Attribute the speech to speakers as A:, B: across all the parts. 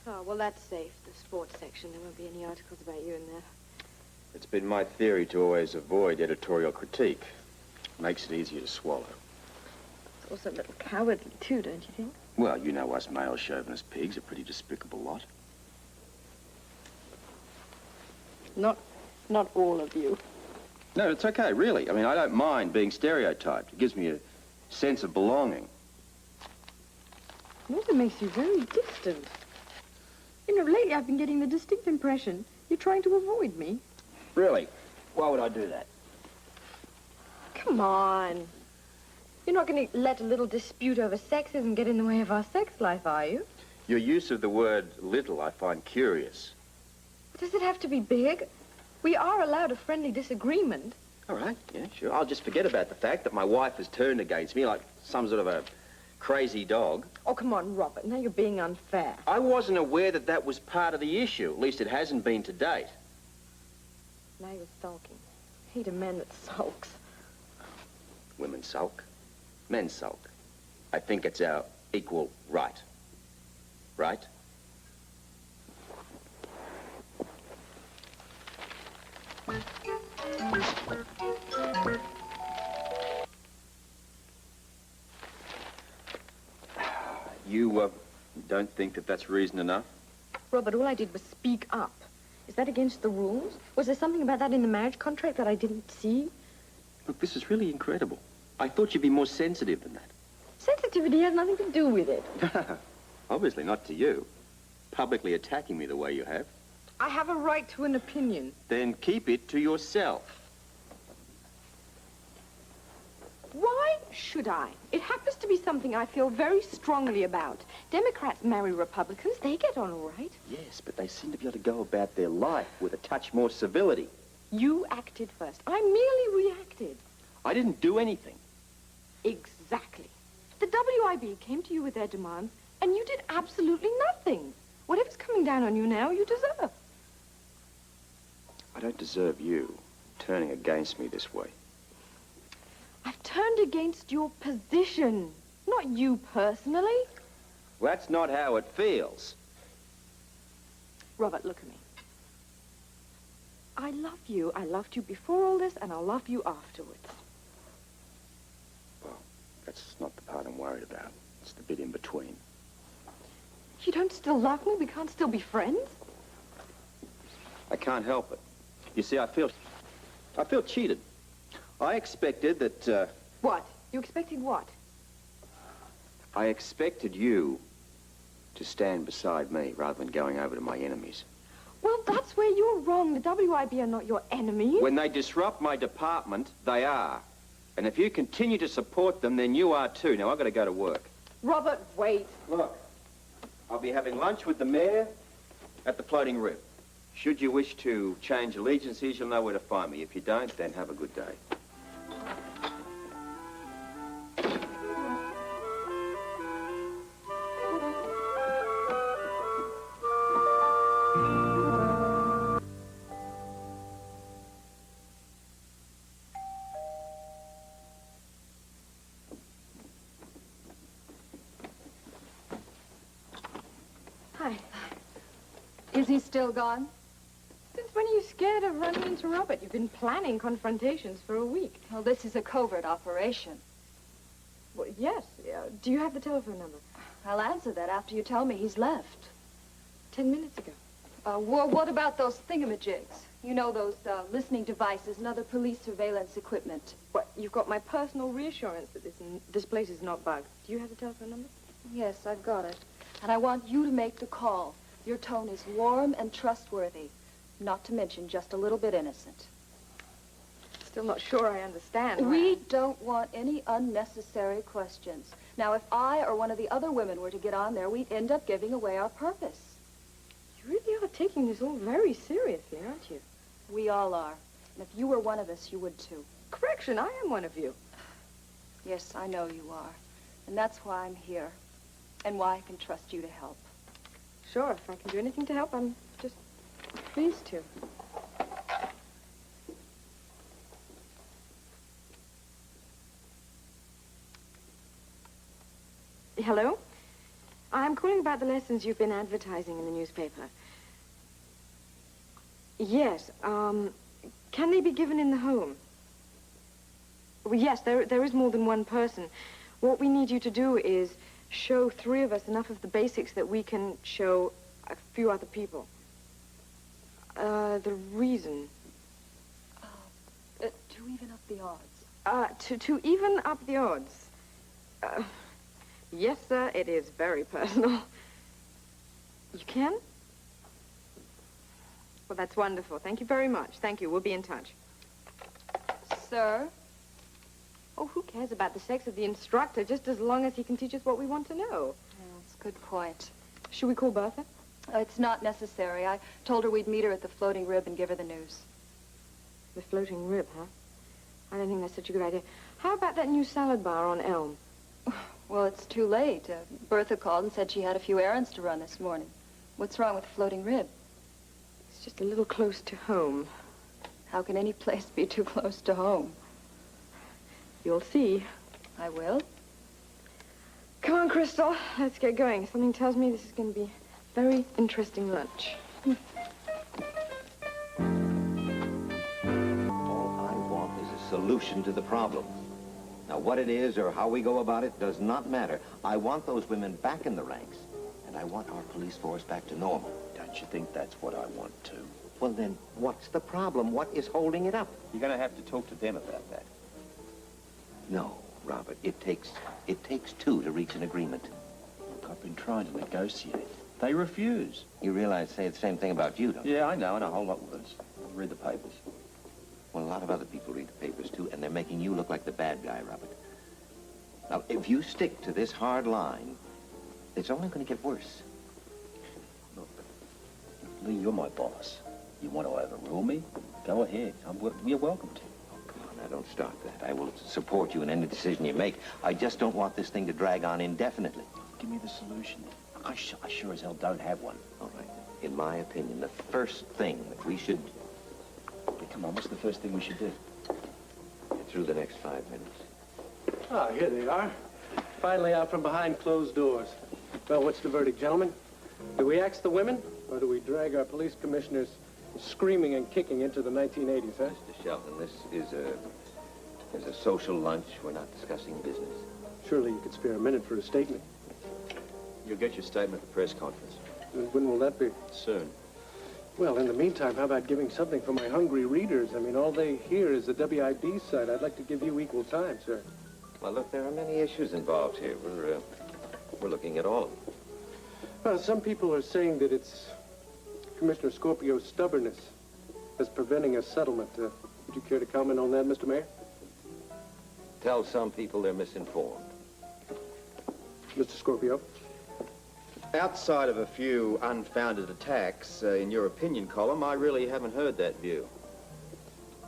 A: Oh, well, that's safe. The sports section. There won't be any articles about you in there.
B: It's been my theory to always avoid editorial critique. Makes it easier to swallow.
A: It's also a little cowardly, too, don't you think?
B: Well, you know us male chauvinist pigs, a pretty despicable lot.
A: Not all of you.
B: No, it's okay, really. I mean, I don't mind being stereotyped. It gives me a sense of belonging.
A: It also makes you very distant. You know, lately I've been getting the distinct impression you're trying to avoid me.
B: Really? Why would I do that?
A: Come on. You're not going to let a little dispute over sexism get in the way of our sex life, are you?
B: Your use of the word little I find curious.
A: Does it have to be big? We are allowed a friendly disagreement.
B: All right, yeah, sure. I'll just forget about the fact that my wife has turned against me like some sort of a crazy dog.
A: Oh, come on, Robert. Now you're being unfair.
B: I wasn't aware that that was part of the issue. At least it hasn't been to date.
A: Now you're sulking. I hate a man that sulks.
B: Women sulk. Men sulk. I think it's our equal right. Right? You, don't think that that's reason enough?
A: Robert, all I did was speak up. Is that against the rules? Was there something about that in the marriage contract that I didn't see?
B: Look, this is really incredible. I thought you'd be more sensitive than that.
A: Sensitivity has nothing to do with it.
B: Obviously not to you. Publicly attacking me the way you have.
A: I have a right to an opinion.
B: Then keep it to yourself.
A: Why should I? It happens to be something I feel very strongly about. Democrats marry Republicans. They get on all right.
B: Yes, but they seem to be able to go about their life with a touch more civility.
A: You acted first. I merely reacted.
B: I didn't do anything.
A: Exactly. The WIB came to you with their demands, and you did absolutely nothing. Whatever's coming down on you now, you deserve.
B: I don't deserve you turning against me this way.
A: I've turned against your position, not you personally.
B: Well, that's not how it feels.
A: Robert, look at me. I love you. I loved you before all this, and I'll love you afterwards.
B: Well, that's not the part I'm worried about. It's the bit in between.
A: You don't still love me? We can't still be friends?
B: I can't help it. You see, I feel cheated. I expected that,
A: What? You expected what?
B: I expected you to stand beside me rather than going over to my enemies.
A: Well, that's where you're wrong. The WIB are not your enemies.
B: When they disrupt my department, they are. And if you continue to support them, then you are too. Now, I've got to go to work.
A: Robert, wait.
B: Look, I'll be having lunch with the mayor at the Floating Rib. Should you wish to change allegiances, you'll know where to find me. If you don't, then have a good day.
A: Hi.
C: Is he still gone?
A: Since when are you scared of running into Robert? You've been planning confrontations for a week.
C: Well, this is a covert operation.
A: Well, yes. Do you have the telephone number?
C: I'll answer that after you tell me he's left.
A: 10 minutes ago.
C: Well, what about those thingamajigs? You know, those listening devices and other police surveillance equipment.
A: What? You've got my personal reassurance that this place is not bugged. Do you have the telephone number?
C: Yes, I've got it. And I want you to make the call. Your tone is warm and trustworthy, not to mention just a little bit innocent.
A: Still not sure I understand.
C: We don't want any unnecessary questions. Now, if I or one of the other women were to get on there, we'd end up giving away our purpose.
A: You really are taking this all very seriously, aren't you?
C: We all are. And if you were one of us, you would too.
A: Correction, I am one of you.
C: Yes, I know you are. And that's why I'm here. And why I can trust you to help.
A: Sure, if I can do anything to help, I'm just pleased to. Hello? I'm calling about the lessons you've been advertising in the newspaper. Yes, can they be given in the home? Well, yes, there is more than one person. What we need you to do is show 3 of us enough of the basics that we can show a few other people. The reason?
C: To even up the odds.
A: To even up the odds. Yes, sir, it is very personal. You can? Well, that's wonderful. Thank you very much. Thank you. We'll be in touch.
C: Sir?
A: Oh, who cares about the sex of the instructor, just as long as he can teach us what we want to know?
C: That's a good point.
A: Should we call Bertha?
C: It's not necessary. I told her we'd meet her at the Floating Rib and give her the news.
A: The Floating Rib, huh? I don't think that's such a good idea. How about that new salad bar on Elm?
C: Well, it's too late. Bertha called and said she had a few errands to run this morning. What's wrong with the Floating Rib?
A: It's just a little close to home.
C: How can any place be too close to home?
A: You'll see.
C: I will.
A: Come on, Crystal. Let's get going. Something tells me this is going to be a very interesting lunch.
D: All I want is a solution to the problem. Now, what it is or how we go about it does not matter. I want those women back in the ranks, and I want our police force back to normal.
B: Don't you think that's what I want too?
D: Well, then, what's the problem? What is holding it up?
B: You're going to have to talk to them about that.
D: No, Robert, it takes 2 to reach an agreement.
E: Look, I've been trying to negotiate. They refuse.
D: You realize they say the same thing about you, don't you?
E: Yeah, I know, and a whole lot worse. Read the papers.
D: Well, a lot of other people read the papers, too, and they're making you look like the bad guy, Robert. Now, if you stick to this hard line, it's only going to get worse.
E: Look, Lee, you're my boss. You want to overrule me? Go ahead. You're welcome to.
D: Oh, come on, now, don't start that. I will support you in any decision you make. I just don't want this thing to drag on indefinitely.
E: Give me the solution. I sure as hell don't have one.
D: All right. In my opinion, the first thing that we should...
E: Hey, come on, what's the first thing we should do?
D: Get through the next 5 minutes.
F: Ah, here they are. Finally out from behind closed doors. Well, what's the verdict, gentlemen? Do we axe the women, or do we drag our police commissioners screaming and kicking into the 1980s, huh?
D: Mr. Shelton, this is a social lunch. We're not discussing business.
F: Surely you could spare a minute for a statement.
B: You'll get your statement at the press conference.
F: When will that be?
B: Soon.
F: Well, in the meantime, how about giving something for my hungry readers? I mean, all they hear is the WIB side. I'd like to give you equal time, sir.
D: Well, look, there are many issues involved here. We're looking at all of them.
F: Well, some people are saying that it's Commissioner Scorpio's stubbornness that's preventing a settlement. Would you care to comment on that, Mr. Mayor?
D: Tell some people they're misinformed.
F: Mr. Scorpio?
B: Outside of a few unfounded attacks in your opinion column, I really haven't heard that view.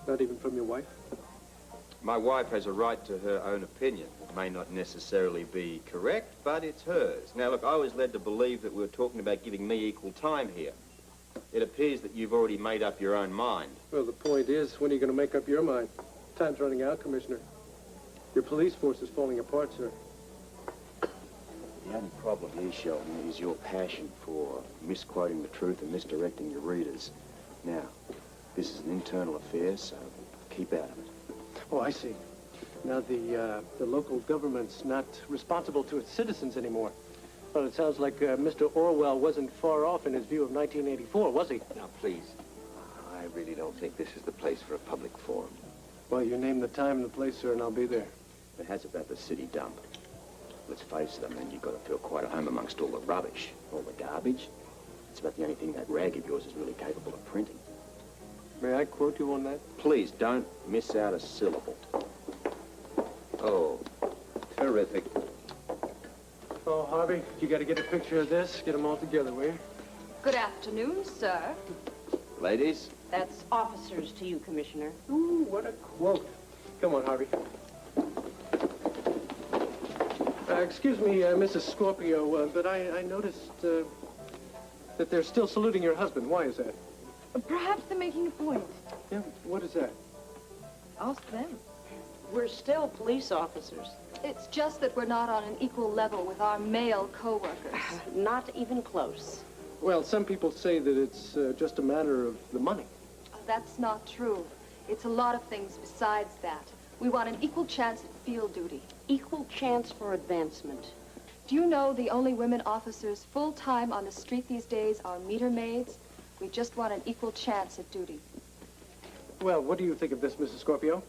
F: Not even from your wife?
B: My wife has a right to her own opinion. It may not necessarily be correct, but it's hers. Now, look, I was led to believe that we were talking about giving me equal time here. It appears that you've already made up your own mind.
F: Well, the point is, when are you going to make up your mind? Time's running out, Commissioner. Your police force is falling apart, sir.
E: The only problem here, Sheldon, is your passion for misquoting the truth and misdirecting your readers. Now, this is an internal affair, so keep out of it.
F: Oh, I see. Now, the local government's not responsible to its citizens anymore. Well, it sounds like Mr. Orwell wasn't far off in his view of 1984, was he?
D: Now, please, I really don't think this is the place for a public forum.
F: Well, you name the time and the place, sir, and I'll be there.
E: It has about the city dump. Let's face it, I mean, you've got to feel quite at home amongst all the rubbish, all the garbage. It's about the only thing that rag of yours is really capable of printing.
F: May I quote you on that?
E: Please don't miss out a syllable.
B: Oh, terrific.
F: Oh, Harvey, you got to get a picture of this. Get them all together, will you?
C: Good afternoon, sir.
B: Ladies?
A: That's officers to you, Commissioner.
F: Ooh, what a quote. Come on, Harvey. Excuse me, Mrs. Scorpio, but I noticed That they're still saluting your husband. Why is that?
A: Perhaps they're making a point.
F: Yeah, what is that?
A: Ask them.
G: We're still police officers.
C: It's just that we're not on an equal level with our male co-workers.
G: Not even close.
F: Well, some people say that it's just a matter of the money.
C: That's not true. It's a lot of things besides that. We want an equal chance at field duty.
G: Equal chance for advancement.
C: Do you know the only women officers full-time on the street these days are meter maids? We just want an equal chance at duty.
F: Well, what do you think of this, Mrs. Scorpio?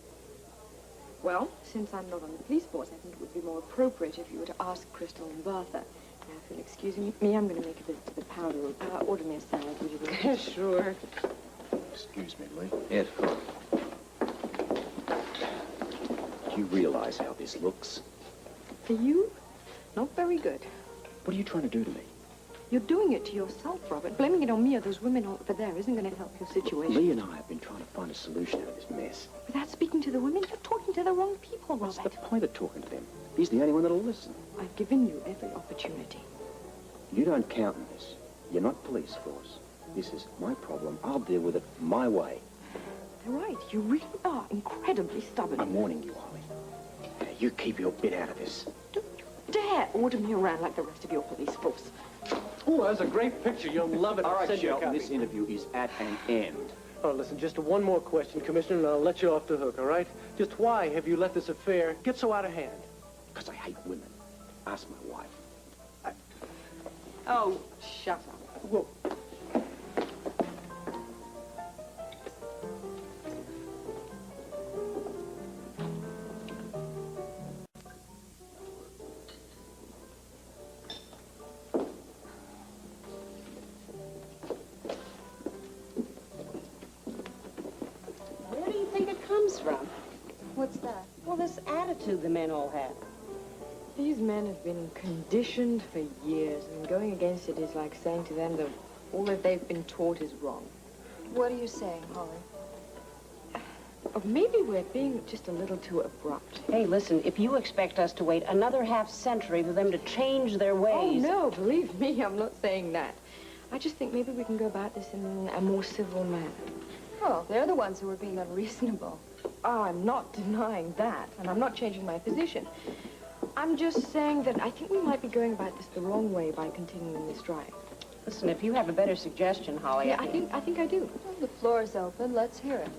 A: Well, since I'm not on the police force, I think it would be more appropriate if you were to ask Crystal and Bertha. Now, if you'll excuse me, I'm going to make a visit to the powder room. Order me a salad, would you? Will?
G: Sure.
E: Excuse me, Lee.
D: Ed,
E: Do you realize how this looks?
A: For you, not very good.
E: What are you trying to do to me?
A: You're doing it to yourself, Robert. Blaming it on me or those women over there isn't going to help your situation.
E: Lee and I have been trying to find a solution out of this mess.
A: Without speaking to the women, you're talking to the wrong people,
E: What's
A: Robert.
E: the point of talking to them? He's the only one that'll listen.
A: I've given you every opportunity.
E: You don't count on this. You're not police force. This is my problem. I'll deal with it my way.
A: They're right. You really are incredibly stubborn.
E: I'm warning you, Holly. Now, you keep your bit out of this.
A: Don't you dare order me around like the rest of your police force.
F: Oh, that's a great picture. You'll love it.
E: All right,
F: Send you a
E: Shelton,
F: copy.
E: this interview is at an end.
F: Oh, listen, just one more question, Commissioner, and I'll let you off the hook, all right? Just why have you let this affair get so out of hand?
E: Because I hate women. Ask my wife.
G: Oh, shut up.
F: Well,
G: Where do you think it comes from?
C: What's that?
G: Well, this attitude the men all have.
A: These men have been conditioned for years, and going against it is like saying to them that all that they've been taught is wrong.
C: What are you saying, Holly?
A: Or maybe we're being just a little too abrupt.
G: Hey, listen, if you expect us to wait another half-century for them to change their
A: Oh,
G: ways...
A: no, believe me, I'm not saying that. I just think maybe we can go about this in a more civil manner.
C: Oh, they're the ones who are being unreasonable.
A: Oh, I'm not denying that, and I'm not changing my position. I'm just saying that I think we might be going about this the wrong way by continuing this drive.
G: Listen, if you have a better suggestion, Holly...
A: Yeah, I think I do.
C: The floor's open. Let's hear it.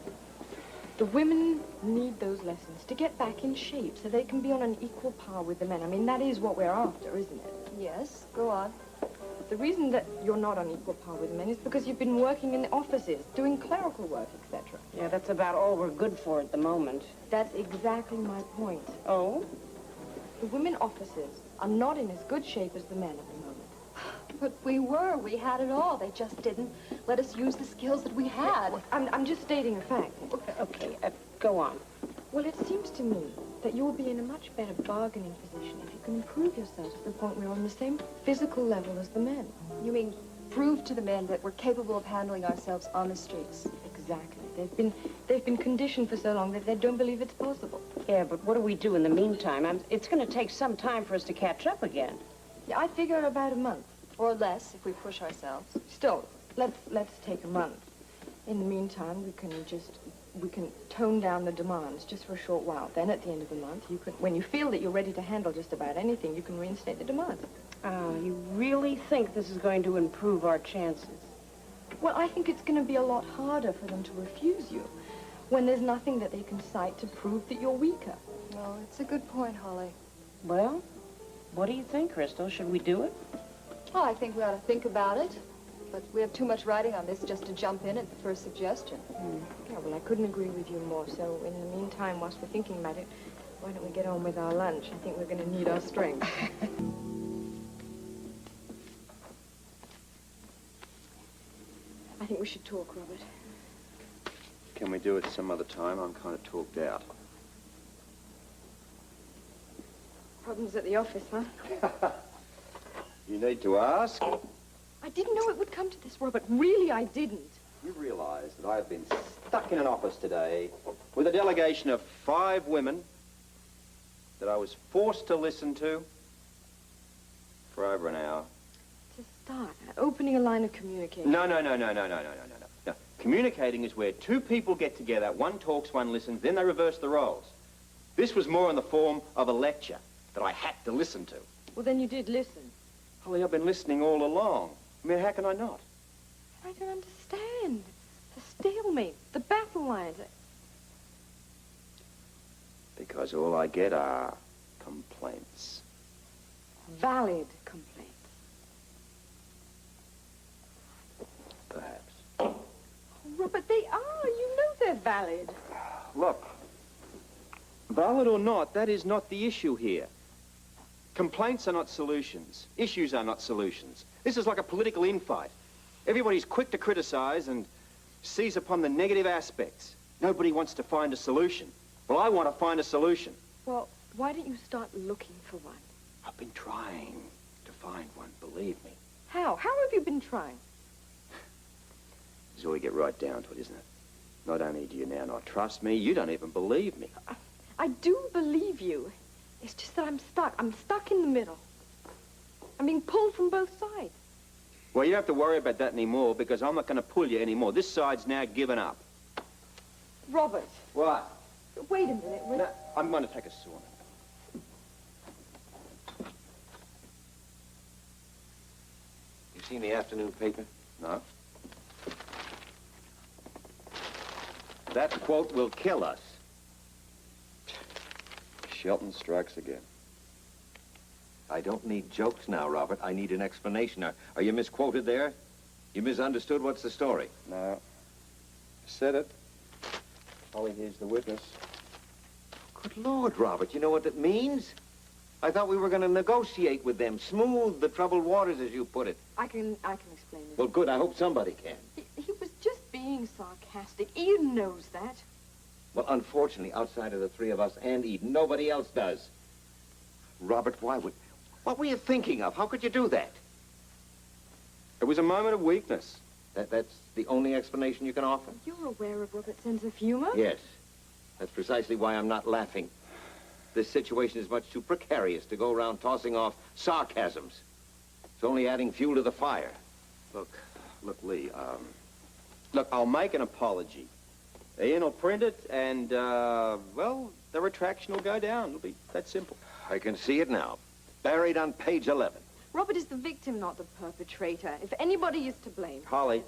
A: The women need those lessons to get back in shape so they can be on an equal par with the men. I mean, that is what we're after, isn't it?
C: Yes, go on.
A: The reason that you're not on equal par with the men is because you've been working in the offices, doing clerical work, etc.
G: Yeah, that's about all we're good for at the moment.
A: That's exactly my point.
G: Oh?
A: The women officers are not in as good shape as the men at the moment.
C: But we were. We had it all. They just didn't let us use the skills that we had.
A: I'm just stating a fact.
G: Okay, go on.
A: Well, it seems to me that you'll be in a much better bargaining position if you can improve yourself to the point where you're on the same physical level as the men.
C: You mean prove to the men that we're capable of handling ourselves on the streets?
A: Exactly. They've been conditioned for so long that they don't believe it's possible.
G: Yeah, but what do we do in the meantime? It's going to take some time for us to catch up again.
A: Yeah, I figure about a month.
C: Or less, if we push ourselves.
A: Still, let's take a month. In the meantime, we can tone down the demands just for a short while. Then at the end of the month, when you feel that you're ready to handle just about anything, you can reinstate the demands.
G: You really think this is going to improve our chances?
A: Well, I think it's going to be a lot harder for them to refuse you when there's nothing that they can cite to prove that you're weaker.
C: No, it's a good point, Holly.
G: Well, what do you think, Crystal? Should we do it?
C: Oh, I think we ought to think about it. But we have too much writing on this just to jump in at the first suggestion.
A: Yeah, well, I couldn't agree with you more. So in the meantime, whilst we're thinking about it, why don't we get on with our lunch? I think we're going to need our strength. I think we should talk, Robert.
B: Can we do it some other time? I'm kind of talked out.
A: Problems at the office, huh?
B: You need to ask.
A: I didn't know it would come to this, Robert. Really, I didn't.
B: You realize that I've been stuck in an office today with a delegation of 5 women that I was forced to listen to for over an hour.
A: To start. Opening a line of communication.
B: No. Communicating is where two people get together, one talks, one listens, then they reverse the roles. This was more in the form of a lecture that I had to listen to.
A: Well, then you did listen.
B: Holly, I've been listening all along. I mean, how can I not?
A: I don't understand. The stalemate, the battle lines.
B: Because all I get are complaints.
A: Valid complaints.
B: Perhaps.
A: Oh, Robert, they are. You know they're valid.
B: Look, valid or not, that is not the issue here. Complaints are not solutions. Issues are not solutions. This is like a political infight. Everybody's quick to criticize and seize upon the negative aspects. Nobody wants to find a solution. Well, I want to find a solution.
A: Well, why don't you start looking for one?
B: I've been trying to find one, believe me.
A: How? How have you been trying?
B: This is where we get right down to it, isn't it? Not only do you now not trust me, you don't even believe me.
A: I do believe you. It's just that I'm stuck. I'm stuck in the middle. I'm being pulled from both sides.
B: Well, you don't have to worry about that anymore because I'm not going to pull you anymore. This side's now given up.
A: Robert,
B: What?
A: wait a minute.
B: No, I'm going to take a sauna.
D: You seen the afternoon paper?
B: No. That quote will kill us. Shelton strikes again.
D: I don't need jokes now, Robert. I need an explanation. Are you misquoted there? You misunderstood? What's the story?
B: No. Said it. Holly, here's the witness.
D: Good Lord, Robert, you know what that means? I thought we were going to negotiate with them, smooth the troubled waters, as you put it.
A: I can explain this.
D: Well, good. I hope somebody can.
A: He was just being sarcastic. Ian knows that.
D: Well, unfortunately, outside of the three of us and Eden, nobody else does. Robert, what were you thinking of? How could you do that?
B: It was a moment of weakness.
D: That's the only explanation you can offer?
A: You're aware of Robert's sense of humor?
D: Yes. That's precisely why I'm not laughing. This situation is much too precarious to go around tossing off sarcasms. It's only adding fuel to the fire.
B: Look, Lee, look, I'll make an apology. Ian will print it, and, well, the retraction will go down. It'll be that simple.
D: I can see it now. Buried on page 11.
A: Robert is the victim, not the perpetrator. If anybody is to blame.
B: Holly,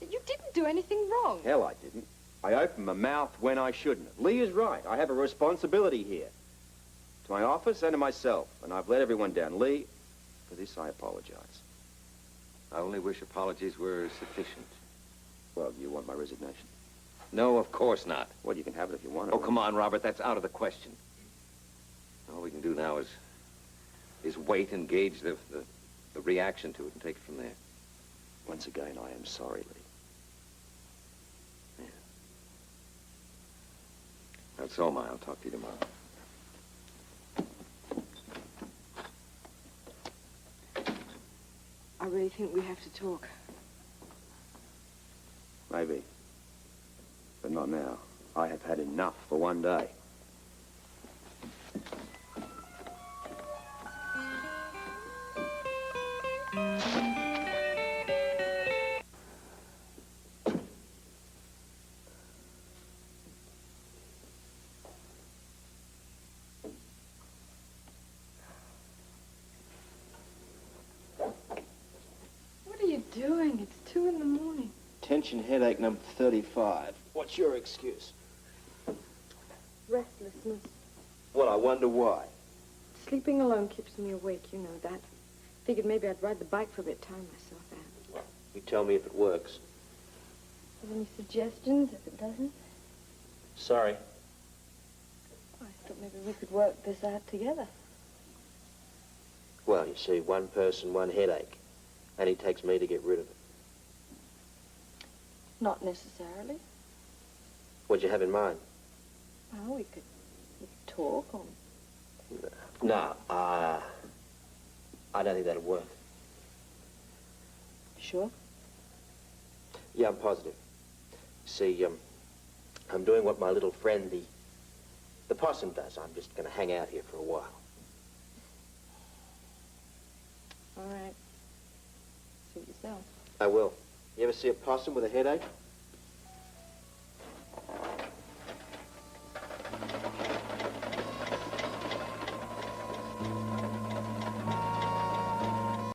A: You didn't do anything wrong.
B: hell, I didn't. I opened my mouth when I shouldn't have. Lee is right. I have a responsibility here. To my office and to myself. And I've let everyone down. Lee, for this I apologize.
D: I only wish apologies were sufficient.
B: Well, do you want my resignation?
D: No, of course not.
B: Well, you can have it if you want it.
D: Oh, come on, Robert. That's out of the question. All we can do now is wait and gauge the reaction to it and take it from there.
B: Once again, I am sorry, Lee.
D: Yeah. That's all, Ma. I'll talk to you tomorrow.
A: I really think we have to talk.
B: Maybe. But not now. I have had enough for one day.
A: What are you doing? It's 2 in the morning.
E: Tension headache number 35. What's your excuse?
A: Restlessness.
E: Well, I wonder why.
A: Sleeping alone keeps me awake, you know that. Figured maybe I'd ride the bike for a bit, tire myself out.
E: You tell me if it works.
A: Have any suggestions if it doesn't?
E: Sorry.
A: I thought maybe we could work this out together.
E: Well, you see, one person, one headache. And it takes me to get rid of it.
A: Not necessarily.
E: What'd you have in mind?
A: Well, we could talk or...
E: No, I don't think that'll work.
A: Sure?
E: Yeah, I'm positive. See, I'm doing what my little friend, the possum does. I'm just going to hang out here for a while.
A: All right. it yourself.
E: I will. You ever see a possum with a headache?